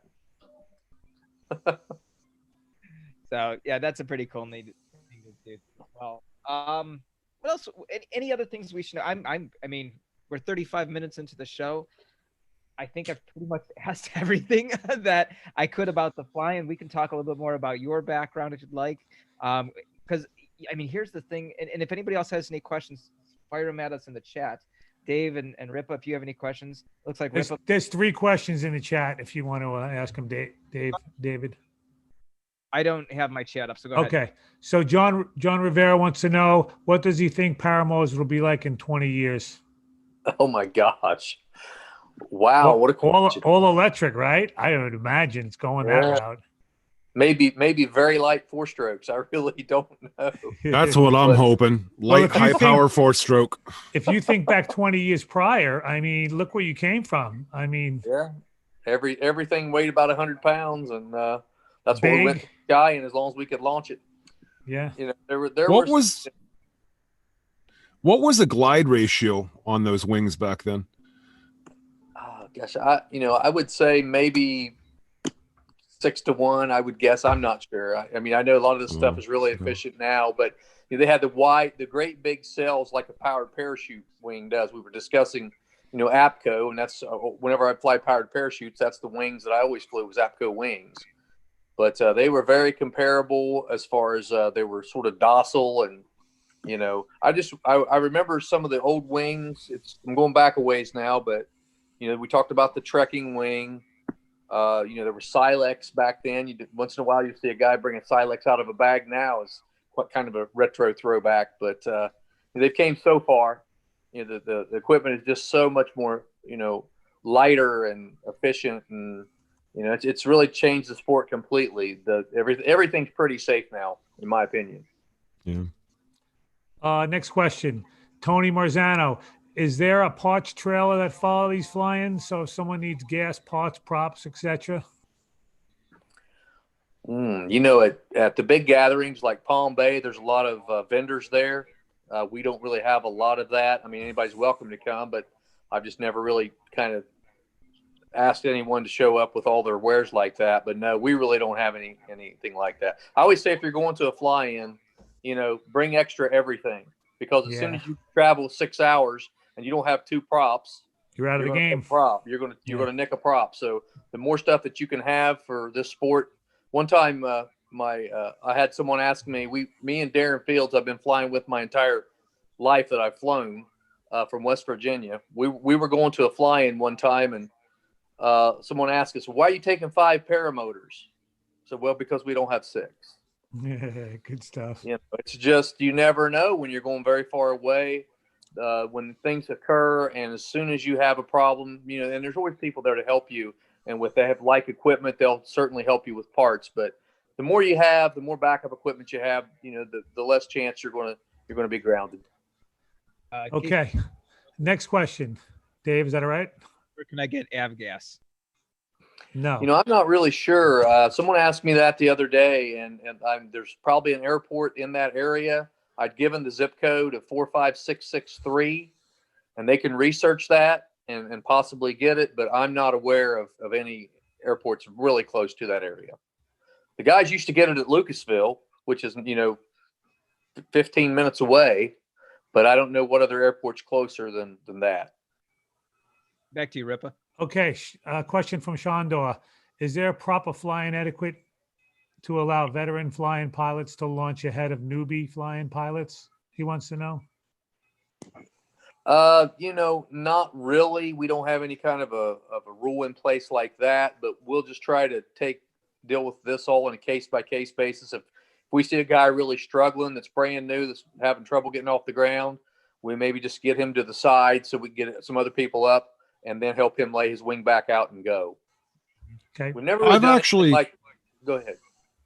So yeah, that's a pretty cool thing to do as well. What else? Any other things we should know? I mean, we're 35 minutes into the show. I think I've pretty much asked everything that I could about the flying. We can talk a little bit more about your background if you'd like. Because I mean, here's the thing, and if anybody else has any questions, fire them at us in the chat. Dave and Ripa, if you have any questions, looks like Ripa. There's 3 questions in the chat if you want to ask them, David. I don't have my chat up, so go ahead. Okay. So John Rivera wants to know, what does he think Paramotors will be like in 20 years? Oh my gosh. Wow, what a question. All electric, right? I would imagine it's going that route. Maybe very light 4-strokes. I really don't know. That's what I'm hoping. Light, high power 4-stroke. If you think back 20 years prior, I mean, look where you came from. I mean, yeah, everything weighed about 100 pounds, and that's what we went to the sky. And as long as we could launch it, yeah. You know, what was the glide ratio on those wings back then? Oh, gosh, I would say maybe 6 to 1. I would guess. I'm not sure. I mean, I know a lot of this stuff is really efficient now, but they had the great big cells like a powered parachute wing does. We were discussing, APCO, and that's whenever I fly powered parachutes, that's the wings that I always flew was APCO wings. But they were very comparable as far as they were sort of docile, and I remember some of the old wings. I'm going back a ways now, but we talked about the trekking wing. There were Silex back then. Once in a while you see a guy bring a Silex out of a bag now. Is what kind of a retro throwback, but they've came so far. The equipment is just so much more lighter and efficient, and it's really changed the sport completely. Everything's pretty safe now, in my opinion. Yeah. Next question, Tony Marzano. Is there a parts trailer that follow these fly-ins? So if someone needs gas, parts, props, etc. At the big gatherings like Palm Bay, there's a lot of vendors there. We don't really have a lot of that. I mean, anybody's welcome to come, but I've just never really kind of asked anyone to show up with all their wares like that. But no, we really don't have anything like that. I always say if you're going to a fly-in, bring extra everything, because as soon as you travel 6 hours and you don't have 2 props, you're out of the game. You're gonna nick a prop. So the more stuff that you can have for this sport. One time, I had someone ask me. Me and Darren Fields, I've been flying with my entire life that I've flown from West Virginia. We were going to a fly-in one time, and someone asked us, "Why are you taking 5 paramotors?" So, well, because we don't have 6. Yeah, good stuff. It's just, you never know when you're going very far away, when things occur, and as soon as you have a problem, and there's always people there to help you, and if they have like equipment, they'll certainly help you with parts. But the more you have, the more backup equipment you have, the less chance you're going to be grounded. Okay. Next question, Dave. Is that all right? Where can I get avgas? No. I'm not really sure. Someone asked me that the other day, and there's probably an airport in that area. I'd given the zip code of 45663, and they can research that and possibly get it, but I'm not aware of any airports really close to that area. The guys used to get it at Lucasville, which is, 15 minutes away, but I don't know what other airport's closer than that. Back to you, Ripa. Okay. Question from Shandor. Is there proper flying etiquette to allow veteran flying pilots to launch ahead of newbie flying pilots? He wants to know. Not really. We don't have any kind of a rule in place like that, but we'll just try to deal with this all on a case-by-case basis. If we see a guy really struggling, that's brand new, that's having trouble getting off the ground, we maybe just get him to the side so we can get some other people up, and then help him lay his wing back out and go. Okay. We've never really go ahead.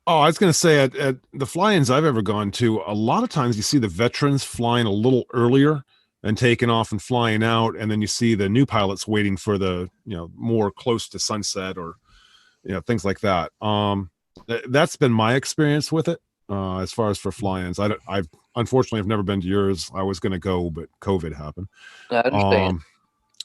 Oh, I was going to say at the fly-ins I've ever gone to, a lot of times you see the veterans flying a little earlier and taking off and flying out, and then you see the new pilots waiting for the more close to sunset or things like that. That's been my experience with it. As far as for fly-ins, I've unfortunately I've never been to yours. I was going to go, but COVID happened. I understand.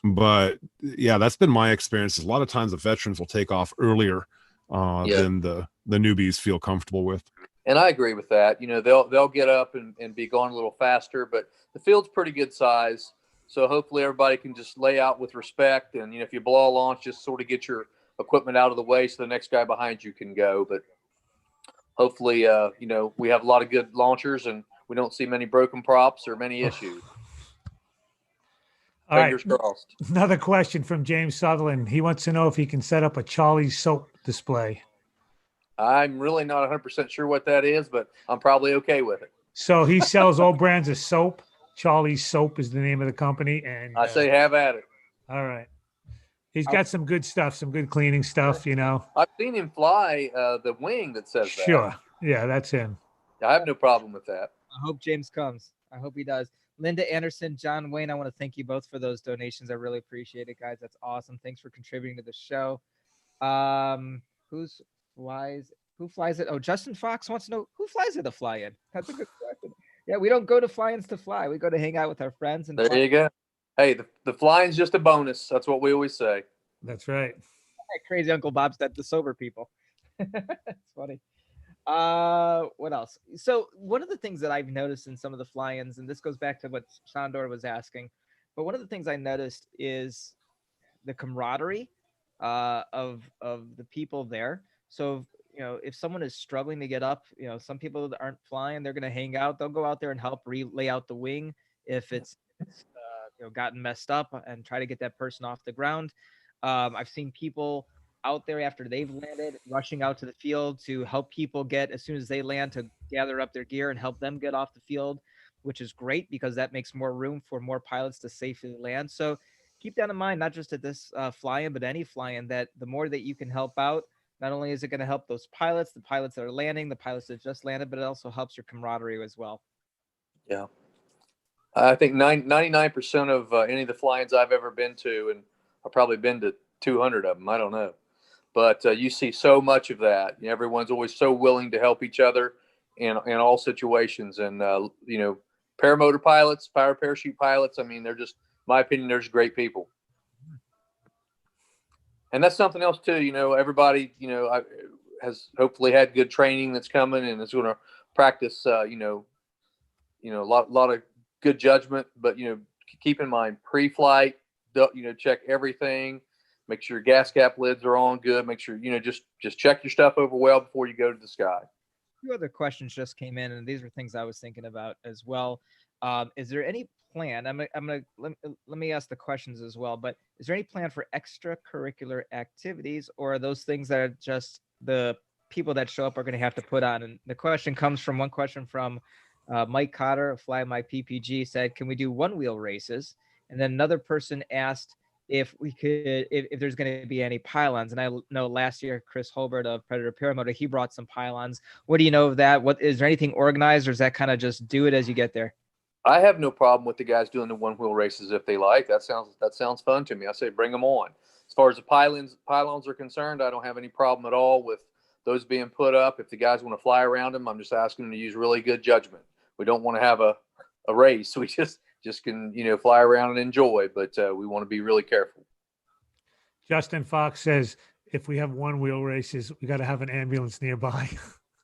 But yeah, that's been my experience. A lot of times the veterans will take off earlier than the newbies feel comfortable with. And I agree with that. They'll get up and be going a little faster, but the field's pretty good size. So hopefully everybody can just lay out with respect. And, if you blow a launch, just sort of get your equipment out of the way so the next guy behind you can go. But hopefully, we have a lot of good launchers and we don't see many broken props or many issues. All right. Fingers crossed. Another question from James Sutherland. He wants to know if he can set up a Charlie's soap display. I'm really not 100% sure what that is, but I'm probably okay with it. So he sells all brands of soap. Charlie's Soap is the name of the company. And I say have at it. All right. He's got some good stuff, some good cleaning stuff, I've seen him fly the wing that says that. Sure. Yeah, that's him. I have no problem with that. I hope James comes. I hope he does. Linda Anderson, John Wayne, I want to thank you both for those donations. I really appreciate it, guys. That's awesome. Thanks for contributing to the show. Who flies it? Oh, Justin Fox wants to know who flies it to fly in. That's a good question. Yeah, we don't go to fly-ins to fly. We go to hang out with our friends. And there you go. Hey, the flying's just a bonus. That's what we always say. That's right. Crazy Uncle Bob said the sober people. It's funny. What else? So one of the things that I've noticed in some of the fly-ins, and this goes back to what Shandor was asking, but one of the things I noticed is the camaraderie of the people there. So if someone is struggling to get up, some people that aren't flying, they're going to hang out. They'll go out there and help lay out the wing if it's gotten messed up and try to get that person off the ground. I've seen people out there after they've landed, rushing out to the field to help people get, as soon as they land, to gather up their gear and help them get off the field, which is great because that makes more room for more pilots to safely land. So keep that in mind, not just at this fly-in, but any fly-in, that the more that you can help out, not only is it going to help those pilots, the pilots that are landing, the pilots that just landed, but it also helps your camaraderie as well. Yeah. I think 99% of any of the fly-ins I've ever been to, and I've probably been to 200 of them, I don't know. But you see so much of that. Everyone's always so willing to help each other in all situations. And, paramotor pilots, parachute pilots, I mean, they're just, in my opinion, they're just great people. And that's something else too, everybody, has hopefully had good training that's coming and is going to practice, a lot of good judgment, but, keep in mind pre-flight, check everything, make sure your gas cap lids are on good. Make sure, just check your stuff over well before you go to the sky. A few other questions just came in, and these are things I was thinking about as well. Is there any plan? Let me ask the questions as well, but is there any plan for extracurricular activities, or are those things that are just the people that show up are going to have to put on? And the question comes from Mike Cotter of Fly My PPG said, can we do one wheel races? And then another person asked if we could, if there's going to be any pylons. And I know last year, Chris Holbert of Predator Paramotor, he brought some pylons. What do you know of that? What is there anything organized, or is that kind of just do it as you get there? I have no problem with the guys doing the one wheel races if they like. That sounds fun to me. I say bring them on. As far as the pylons are concerned, I don't have any problem at all with those being put up. If the guys want to fly around them, I'm just asking them to use really good judgment. We don't want to have a race. We just can, fly around and enjoy, but we want to be really careful. Justin Fox says, if we have one wheel races, we got to have an ambulance nearby.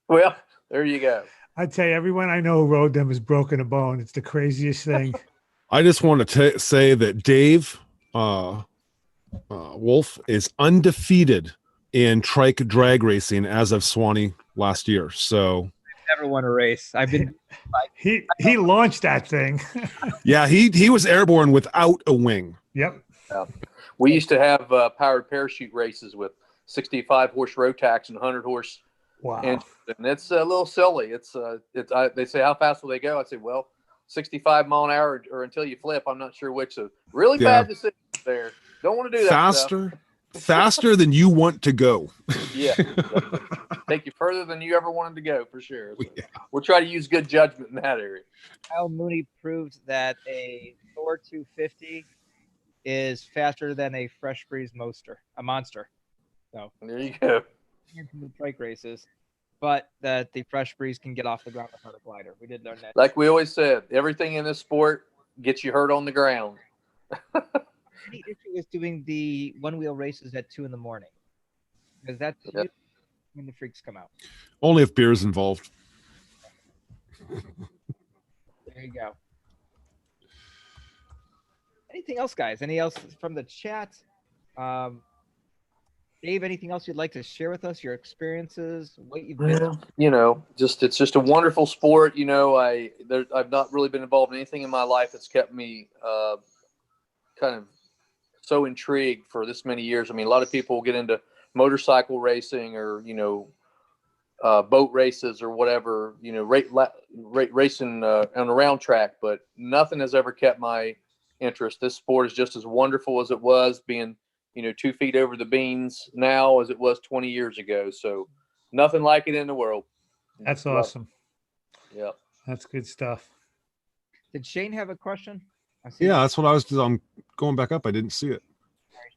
Well, there you go. I tell you, everyone I know who rode them has broken a bone. It's the craziest thing. I just want to say that Dave Wolf is undefeated in trike drag racing as of Swanee last year. So never won a race. I've been he launched that thing. Yeah, he was airborne without a wing. Yep. We used to have powered parachute races with 65 horse Rotax and 100 horse. Wow. And it's a little silly. They say, how fast will they go? I say, well, 65 mile an hour or until you flip. I'm not sure which. So really bad decision there. Don't want to do that. Faster than you want to go. Yeah. Take you further than you ever wanted to go, for sure. So we'll try to use good judgment in that area. Kyle Mooney proved that a Thor 250 is faster than a Fresh Breeze Monster. So there you go. From the trike races, but that the Fresh Breeze can get off the ground without a glider. We did learn that. Like we always said, everything in this sport gets you hurt on the ground. Any issue with doing the one wheel races at 2 a.m? Because that's when the freaks come out. Only if beer is involved. There you go. Anything else, guys? Any else from the chat? Dave, anything else you'd like to share with us? Your experiences, what you've been through? You know, it's just a wonderful sport. You know, I've not really been involved in anything in my life that's kept me kind of so intrigued for this many years. I mean, a lot of people get into motorcycle racing or, you know, boat races or whatever, you know, racing on a round track, but nothing has ever kept my interest. This sport is just as wonderful as it was being, you know, 2 feet over the beans now as it was 20 years ago. So nothing like it in the world. That's awesome. Yeah. That's good stuff. Did Shane have a question? I see Yeah, that's what I was. I'm going back up. I didn't see it.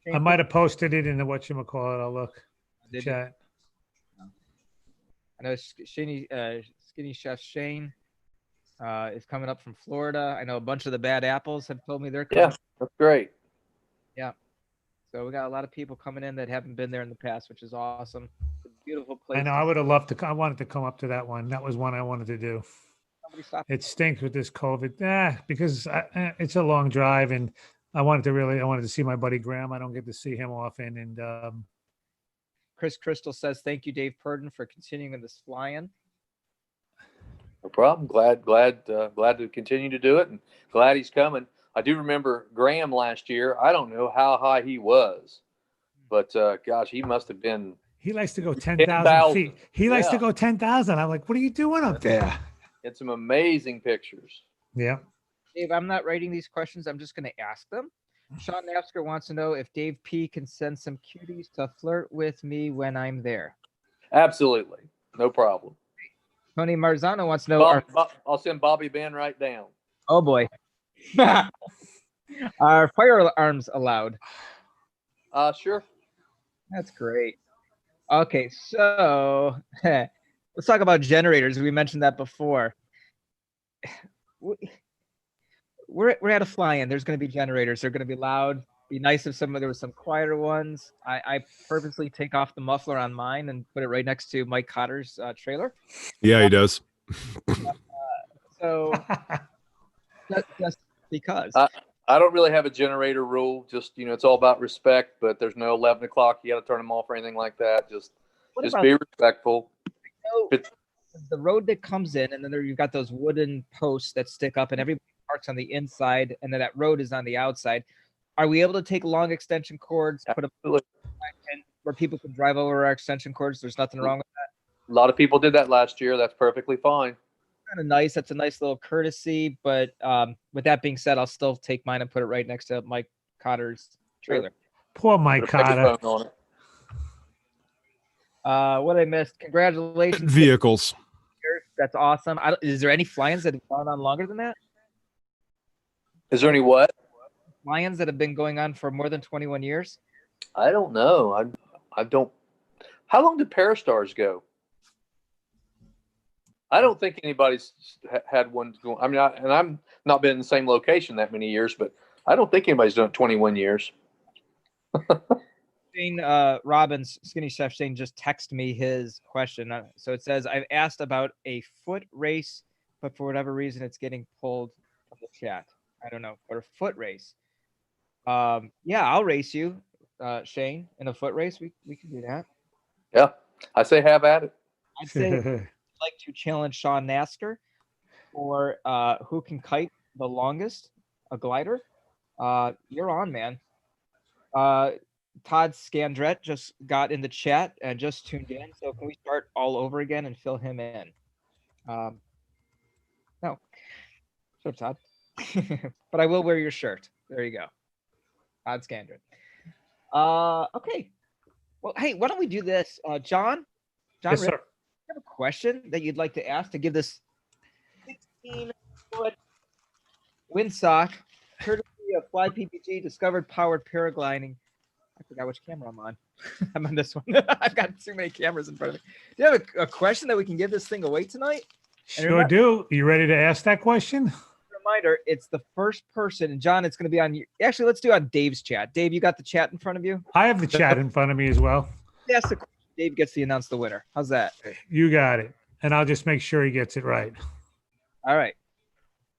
Shane, I might have posted it in the whatchamacallit. I'll look. Did you? Chat. I know Skinny Chef Shane is coming up from Florida. I know a bunch of the Bad Apples have told me they're coming. Yeah, that's great. Yeah. So we got a lot of people coming in that haven't been there in the past, which is awesome. It's a beautiful place. I know. I would have loved to. I wanted to come up to that one. That was one I wanted to do. Somebody stop. It stinks with this COVID. Because it's a long drive, and I wanted to see my buddy Graham. I don't get to see him often, and Chris Crystal says, "Thank you, Dave Purdin, for continuing this flying." No problem. Glad to continue to do it, and glad he's coming. I do remember Graham last year. I don't know how high he was, but gosh, he must have been. he likes to go 10,000 feet. He likes to go 10,000. I'm like, what are you doing up there? It's some amazing pictures. Yeah. Dave, I'm not writing these questions. I'm just going to ask them. Sean Napsker wants to know if Dave P can send some cuties to flirt with me when I'm there. Absolutely. No problem. Tony Marzano wants to know. I'll send Bobby Ben right down. Oh, boy. Are firearms allowed? Sure. That's great. Okay, so let's talk about generators. We mentioned that before. We're at a fly-in. There's going to be generators. They're going to be loud. Be nice if there was some quieter ones. I purposely take off the muffler on mine and put it right next to Mike Cotter's trailer. Yeah, he does. So just because. I don't really have a generator rule. Just, you know, it's all about respect, but there's no 11 o'clock. You got to turn them off or anything like that. Just be respectful. The road that comes in, and then you've got those wooden posts that stick up, and everybody parks on the inside, and then that road is on the outside. Are we able to take long extension cords, put them where people can drive over our extension cords? There's nothing wrong with that. A lot of people did that last year. That's perfectly fine. Kind of nice. That's a nice little courtesy. But with that being said, I'll still take mine and put it right next to Mike Cotter's trailer. Poor Mike Cotter. What I missed. Congratulations. Vehicles. That's awesome. Is there any fly-ins that have gone on longer than that? Is there any what? Fly-ins that have been going on for more than 21 years? I don't know. I don't. How long did Parastars go? I don't think anybody's had one going. I mean, I'm not been in the same location that many years, but I don't think anybody's done it 21 years. Shane Robbins, Skinny Chef Shane, just texted me his question. So it says, I've asked about a foot race, but for whatever reason, it's getting pulled from the chat. I don't know. Or a foot race. Yeah, I'll race you, Shane, in a foot race. We can do that. Yeah, I say have at it. I'd say I'd like to challenge Sean Nasker for who can kite the longest, a glider. You're on, man. Todd Scandrett just got in the chat and just tuned in. So can we start all over again and fill him in? No. Sure, Todd. But I will wear your shirt. There you go. Todd Scandrett. Okay. Well, hey, why don't we do this? John? Yes, sir. You have a question that you'd like to ask to give this 16-foot windsock, courtesy of Fly PPG, discovered powered paragliding. I forgot which camera I'm on. I'm on this one. I've got too many cameras in front of me. Do you have a question that we can give this thing away tonight? Sure do. You ready to ask that question? Reminder, it's the first person, and John, it's going to be on you. Actually, let's do it on Dave's chat. Dave, you got the chat in front of you? I have the chat in front of me as well. Yes, the question. Dave gets to announce the winner. How's that? You got it. And I'll just make sure he gets it right. All right.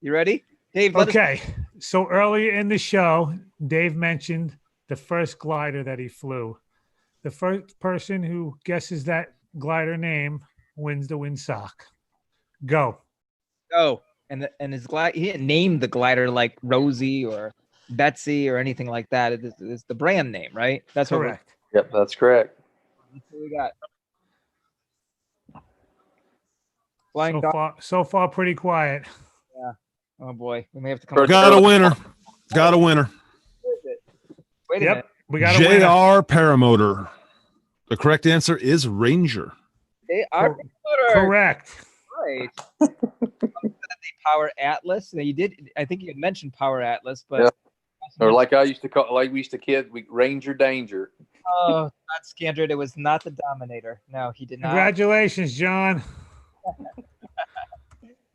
You ready? Dave, let us Okay. So earlier in the show, Dave mentioned the first glider that he flew. The first person who guesses that glider name wins the windsock. Go. go. And his glide, he didn't name the glider like Rosie or Betsy or anything like that. It's the brand name, right? That's Correct. Yep, that's correct. That's what we got. Flying So dog. far, pretty quiet. Oh boy, we may have to come. First- Up Got a winner. Got a winner. Wait a Yep. minute. We got a winner. JR Paramotor. The correct answer is Ranger. They are Correct. right. The Power Atlas. Now you did. I think you had mentioned Power Atlas, but Yeah. Or like I used to call, like we used to kid, Ranger Danger. oh, not Scandred. It was not the Dominator. No, he did not. Congratulations, John.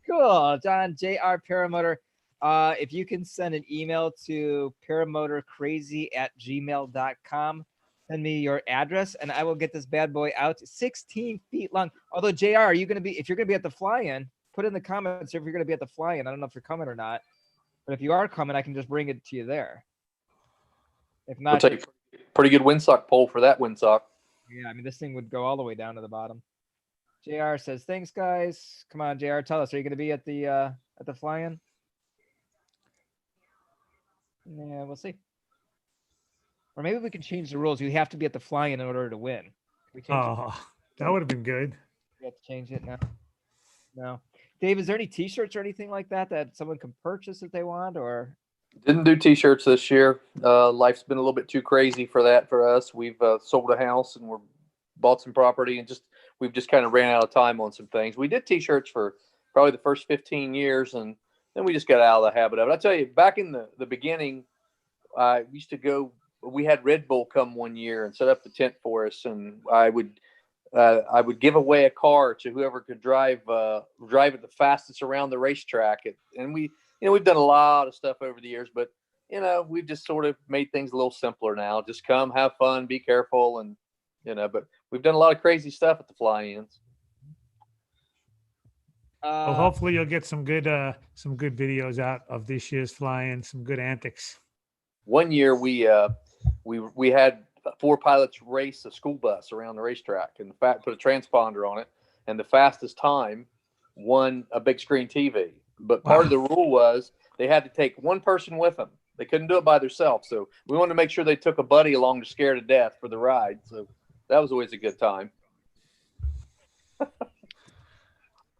Cool, John. JR Paramotor. If you can send an email to paramotorcrazy@gmail.com, send me your address, and I will get this bad boy out. 16 feet long. Although, JR, are you going to be, if you're going to be at the fly-in, put in the comments if you're going to be at the fly-in. I don't know if you're coming or not, but if you are coming, I can just bring it to you there. If I'll not, take pretty good windsock pole for that windsock. yeah, I mean, this thing would go all the way down to the bottom. JR says, thanks, guys. Come on, JR, tell us, are you going to be at the fly-in? Yeah, we'll see. Or maybe we can change the rules. You have to be at the fly-in in order to win. Can we change it? Oh, that would have been good. We have to change it now. No. Dave, is there any t-shirts or anything like that that someone can purchase if they want, or? Didn't do t-shirts this year. Life's been a little bit too crazy for that for us. We've sold a house and we're bought some property and we've just kind of ran out of time on some things. We did t-shirts for probably the first 15 years and then we just got out of the habit of it. I tell you, back in the beginning, we used to go, we had Red Bull come one year and set up the tent for us. And I would give away a car to whoever could drive it the fastest around the racetrack. And we, we've done a lot of stuff over the years, but we've just sort of made things a little simpler now. Just come, have fun, be careful. And, but we've done a lot of crazy stuff at the fly-ins. Well, hopefully you'll get some good videos out of this year's fly-in, some good antics. One year we had 4 pilots race a school bus around the racetrack and put a transponder on it, and the fastest time won a big screen TV. But part of the rule was they had to take one person with them. They couldn't do it by themselves. So we wanted to make sure they took a buddy along to scare to death for the ride. So that was always a good time.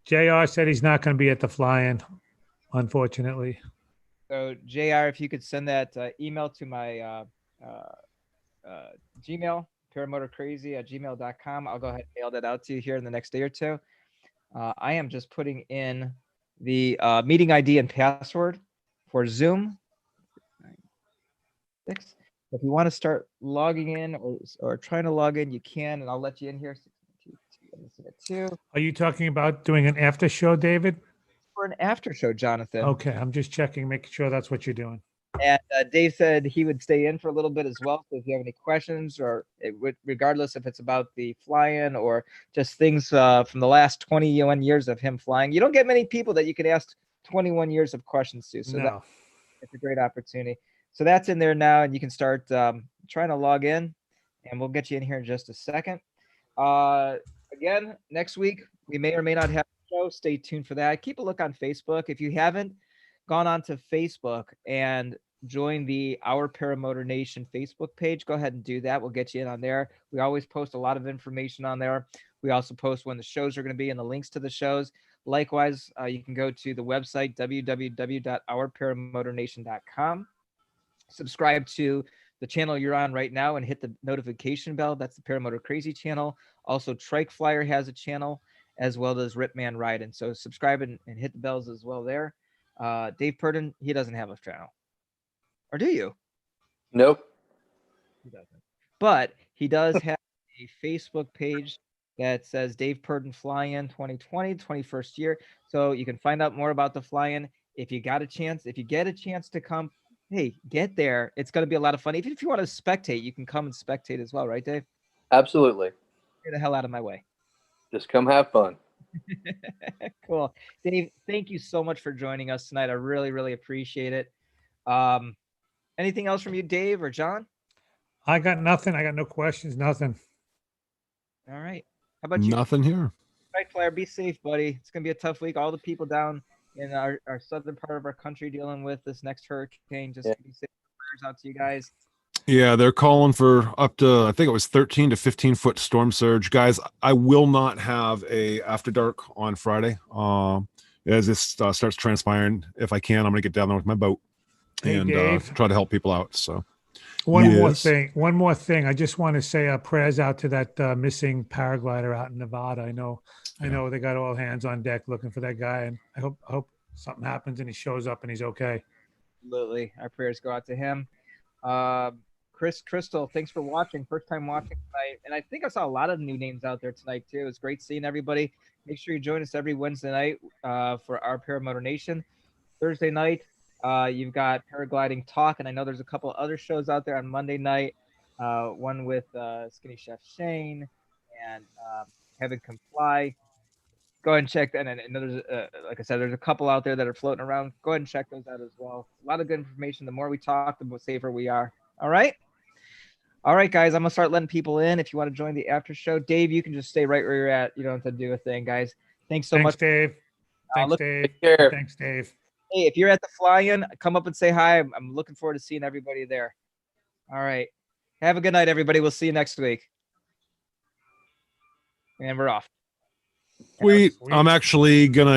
JR said he's not going to be at the fly-in, unfortunately. So, JR, if you could send that email to my Gmail, paramotorcrazy@gmail.com. I'll go ahead and mail that out to you here in the next day or two. I am just putting in the meeting ID and password for Zoom. If you want to start logging in or trying to log in, you can, and I'll let you in here. 2. Are you talking about doing an after show, David? For an after show, Jonathan. Okay, I'm just checking, making sure that's what you're doing. And Dave said he would stay in for a little bit as well. So if you have any questions, or regardless if it's about the fly-in or just things from the last 21 years of him flying, you don't get many people that you can ask 21 years of questions to. So No. it's a great opportunity. So that's in there now, and you can start trying to log in, and we'll get you in here in just a second. Again, next week, we may or may not have a show. Stay tuned for that. Keep a look on Facebook. If you haven't gone on to Facebook and join the Our Paramotor Nation Facebook page, go ahead and do that. We'll get you in on there. We always post a lot of information on there. We also post when the shows are going to be and the links to the shows. Likewise, you can go to the website, www.ourparamotornation.com. Subscribe to the channel you're on right now and hit the notification bell. That's the Paramotor Crazy channel. Also, Trike Flyer has a channel, as well as Ripman Riding. So subscribe and hit the bells as well there. Dave Purdin, he doesn't have a channel. Or do you? Nope. He doesn't. But he does have a Facebook page that says Dave Purdin Fly-In 2020, 21st year. So you can find out more about the fly-in. If you get a chance to come, hey, get there. It's going to be a lot of fun. Even if you want to spectate, you can come and spectate as well, right, Dave? Absolutely. Get the hell out of my way. Just come have fun. Cool. Dave, thank you so much for joining us tonight. I really, really appreciate it. Anything else from you, Dave or John? I got nothing. I got no questions. Nothing. All right. How about you? Nothing here. Right, Flyer, be safe, buddy. It's gonna be a tough week. All the people down in our southern part of our country dealing with this next hurricane. Just be safe. Prayers out to you guys. Yeah, they're calling for up to, I think it was 13 to 15 foot storm surge. Guys, I will not have a after dark on Friday. As this starts transpiring, if I can, I'm going to get down there with my boat Hey, and Dave. try to help people out. So One more Yes. thing. One more thing. I just want to say prayers out to that missing paraglider out in Nevada. I know they got all hands on deck looking for that guy, and I hope something happens and he shows up and he's okay. Absolutely. Our prayers go out to him. Crystal, thanks for watching. First time watching tonight. And I think I saw a lot of new names out there tonight, too. It's great seeing everybody. Make sure you join us every Wednesday night for our Paramotor Nation. Thursday night, you've got Paragliding Talk. And I know there's a couple other shows out there on Monday night. One with Skinny Chef Shane and Heaven Can Fly. Go ahead and check that. And there's, like I said, there's a couple out there that are floating around. Go ahead and check those out as well. A lot of good information. The more we talk, the more safer we are. All right. All right, guys. I'm going to start letting people in. If you want to join the after show, Dave, you can just stay right where you're at. You don't have to do a thing, guys. Thanks so much. Dave. Thanks, Dave. Take care. Thanks, Dave. Hey, if you're at the fly-in, come up and say hi. I'm looking forward to seeing everybody there. All right. Have a good night, everybody. We'll see you next week. And we're off. Sweet. I'm actually going to